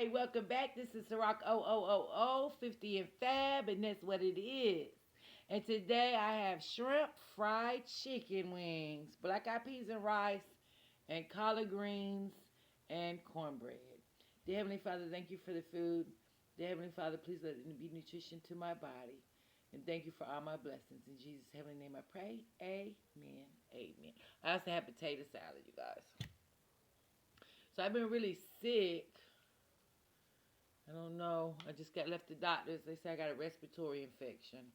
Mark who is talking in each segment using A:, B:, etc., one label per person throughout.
A: Hey, welcome back. This is cirocco 50 and Fab, and that's what it is. And today I have shrimp fried chicken wings, black eyed peas and rice, and collard greens and cornbread. Dear Heavenly Father, thank you for the food. Dear Heavenly Father, please let it be nutrition to my body. And thank you for all my blessings. In Jesus' heavenly name I pray. Amen. Amen. I also have potato salad, you guys. So I've been really sick. I don't know. I just got left the doctors. They say I got a respiratory infection,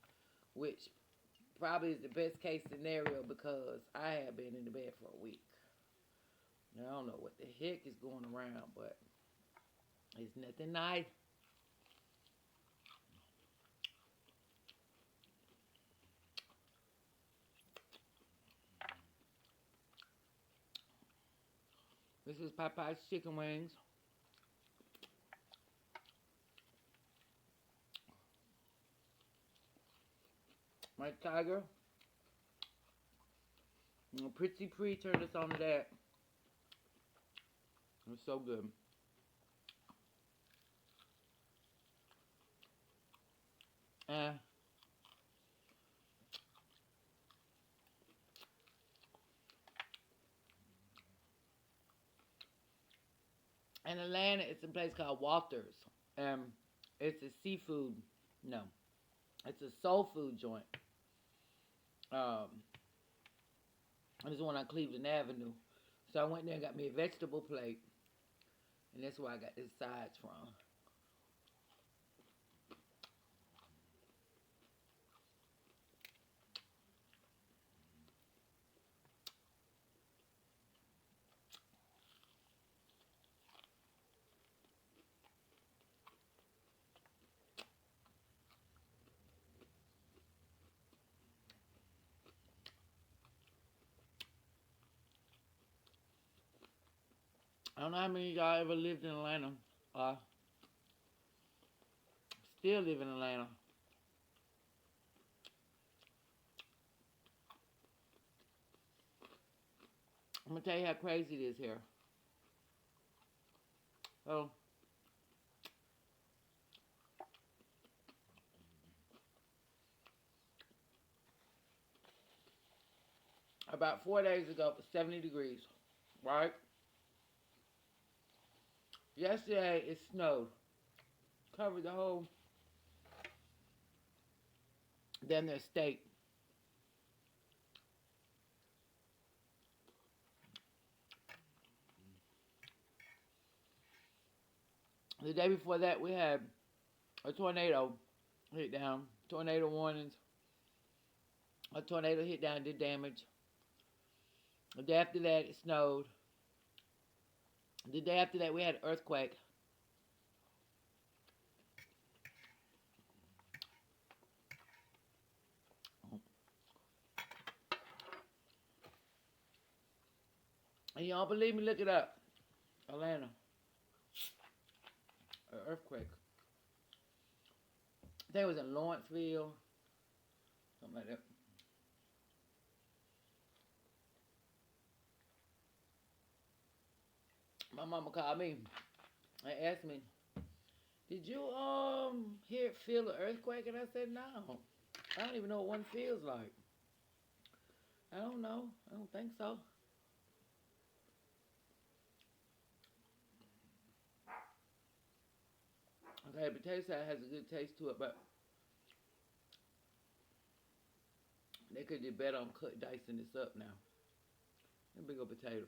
A: which probably is the best case scenario because I have been in the bed for a week. Now, I don't know what the heck is going around, but it's nothing nice. This is Popeye's chicken wings. My tiger. Pretty Pre turned us on to that. It was so good. Uh, in Atlanta, it's a place called Walters. It's a seafood. No, it's a soul food joint. Um, there's one on Cleveland Avenue. So I went there and got me a vegetable plate. And that's where I got the sides from. I don't know how many of y'all ever lived in Atlanta. Uh, Still live in Atlanta. I'm going to tell you how crazy it is here. So, about 4 days ago, it was 70 degrees. Right? Yesterday, it snowed. Covered the whole damn near state. The day before that, we had a tornado hit down. Tornado warnings. A tornado hit down, did damage. The day after that, it snowed. The day after that, we had an earthquake. And you don't believe me? Look it up. Atlanta. An earthquake. I think it was in Lawrenceville. Something like that. My mama called me and asked me, "Did you feel the earthquake?" And I said, "No. I don't even know what one feels like. I don't know. I don't think so." Okay, the potato salad has a good taste to it, but they could do better on dicing this up now. A big old potato.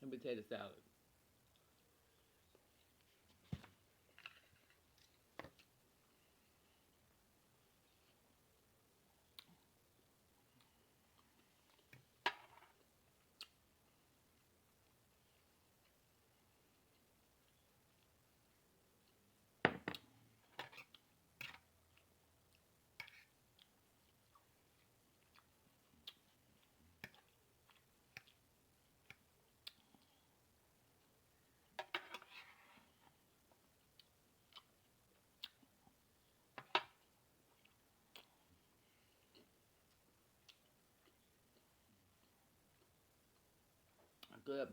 A: And potato salad. Good.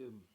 A: Excuse me.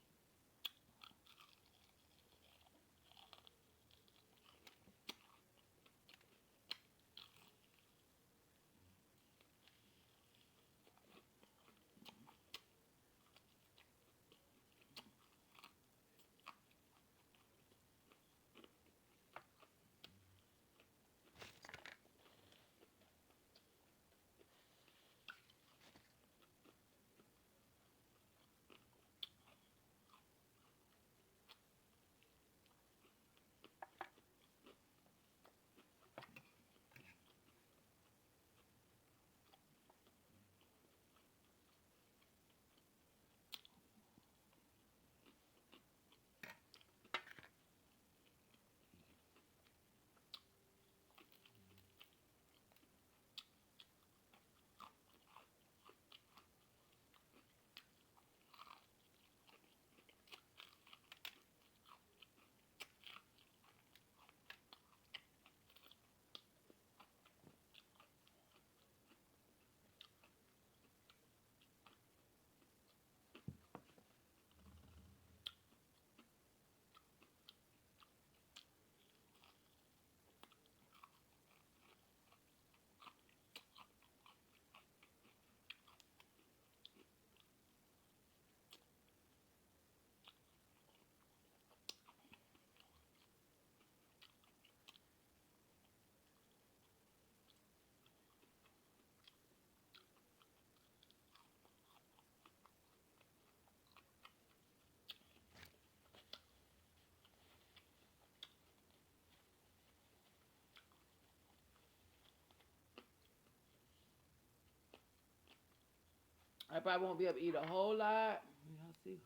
A: I probably won't be able to eat a whole lot. Y'all see?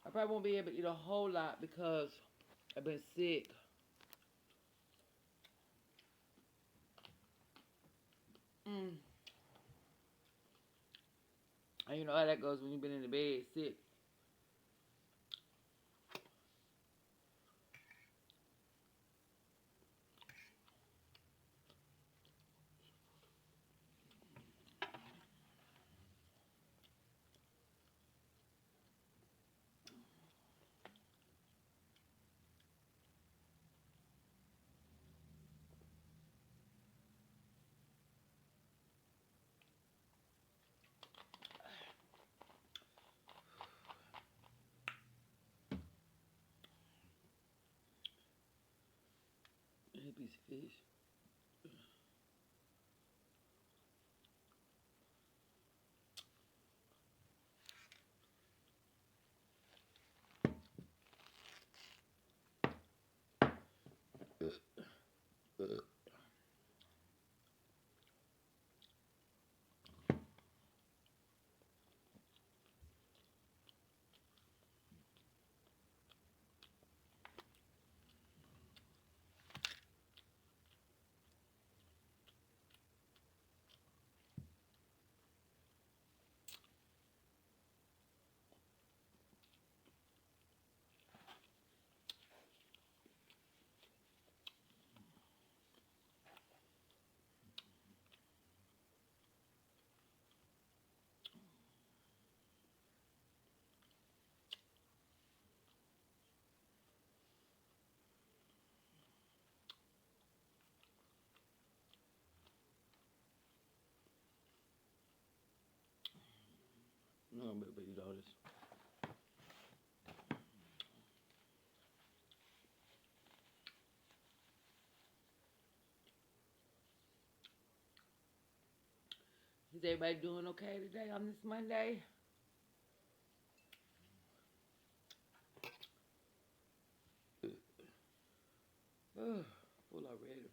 A: I probably won't be able to eat a whole lot because I've been sick. Mm. And you know how that goes when you've been in the bed sick. A piece of fish. No, I'm gonna eat all this. Is everybody doing okay today on this Monday? Ugh, full already.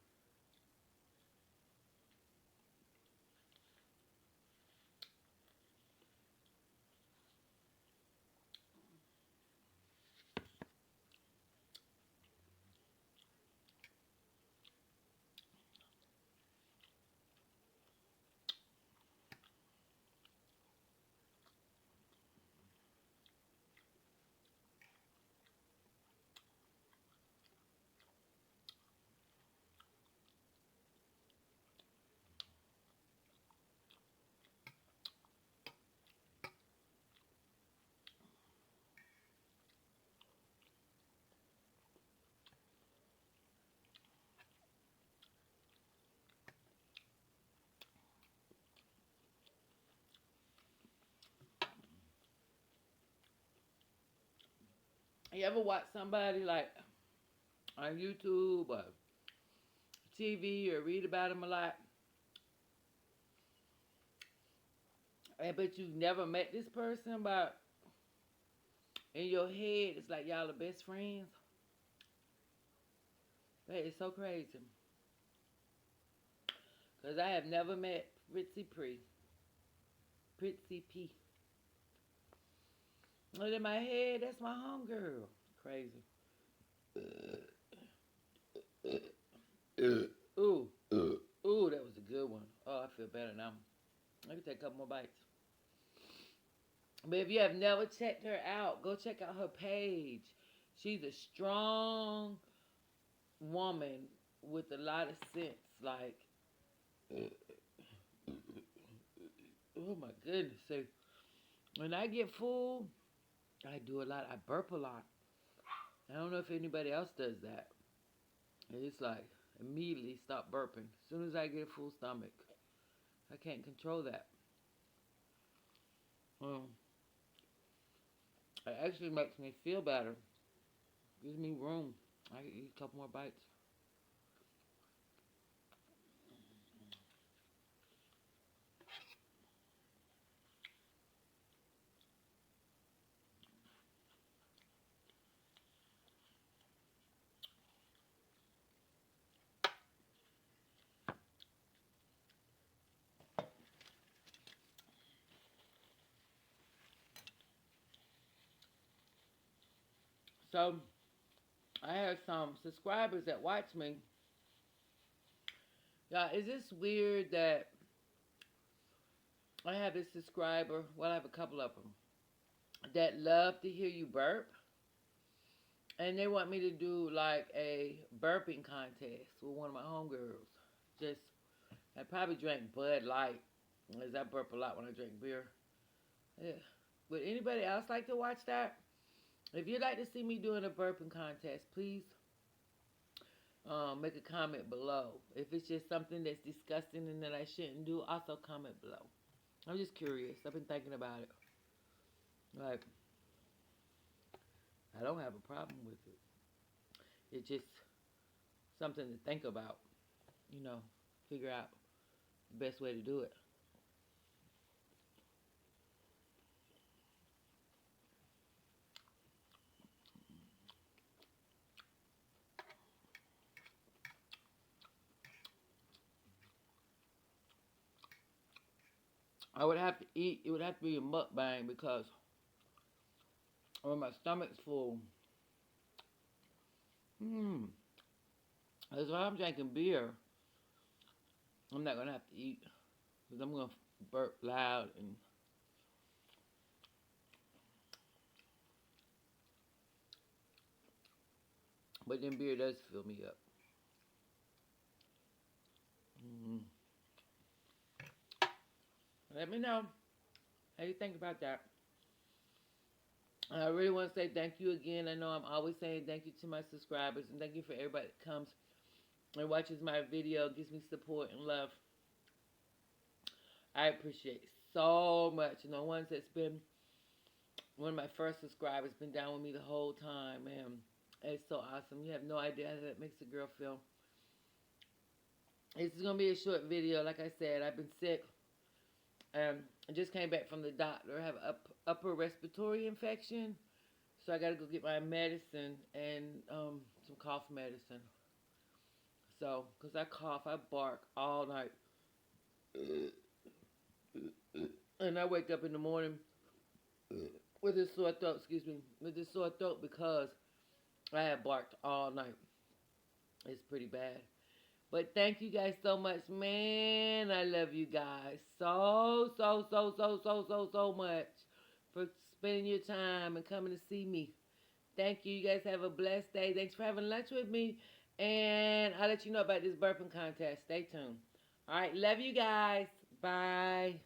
A: You ever watch somebody like on YouTube or TV or read about them a lot? I bet you've never met this person, but in your head, it's like y'all are best friends. That is so crazy. Because I have never met Fritzy P. Fritzy P. But in my head, that's my homegirl. Crazy. Ooh. Ooh, that was a good one. Oh, I feel better now. I can take a couple more bites. But if you have never checked her out, go check out her page. She's a strong woman with a lot of sense. Like, oh my goodness. So when I get full, I do a lot. I burp a lot. I don't know if anybody else does that. It's like immediately stop burping. As soon as I get a full stomach, I can't control that. It actually makes me feel better. Gives me room. I can eat a couple more bites. So I have some subscribers that watch me. Y'all, is this weird that I have this subscriber? Well, I have a couple of them that love to hear you burp, and they want me to do like a burping contest with one of my homegirls. Just, I probably drank Bud Light, as I burp a lot when I drink beer. Yeah. Would anybody else like to watch that? If you'd like to see me doing a burping contest, please make a comment below. If it's just something that's disgusting and that I shouldn't do, also comment below. I'm just curious. I've been thinking about it. Like, I don't have a problem with it. It's just something to think about. You know, figure out the best way to do it. I would have to eat. It would have to be a mukbang because when my stomach's full, that's why I'm drinking beer. I'm not gonna have to eat because I'm gonna burp loud and. But then beer does fill me up. Mm. Let me know how you think about that. And I really want to say thank you again. I know I'm always saying thank you to my subscribers and thank you for everybody that comes and watches my video, gives me support and love. I appreciate it so much. And the ones that's been one of my first subscribers, been down with me the whole time, man. It's so awesome. You have no idea how that makes a girl feel. This is going to be a short video. Like I said, I've been sick. I just came back from the doctor. I have upper respiratory infection. So I got to go get my medicine and some cough medicine. So, because I cough, I bark all night. And I wake up in the morning with this sore throat, with this sore throat because I have barked all night. It's pretty bad. But thank you guys so much, man. I love you guys so much for spending your time and coming to see me. Thank you. You guys have a blessed day. Thanks for having lunch with me. And I'll let you know about this burping contest. Stay tuned. All right. Love you guys. Bye.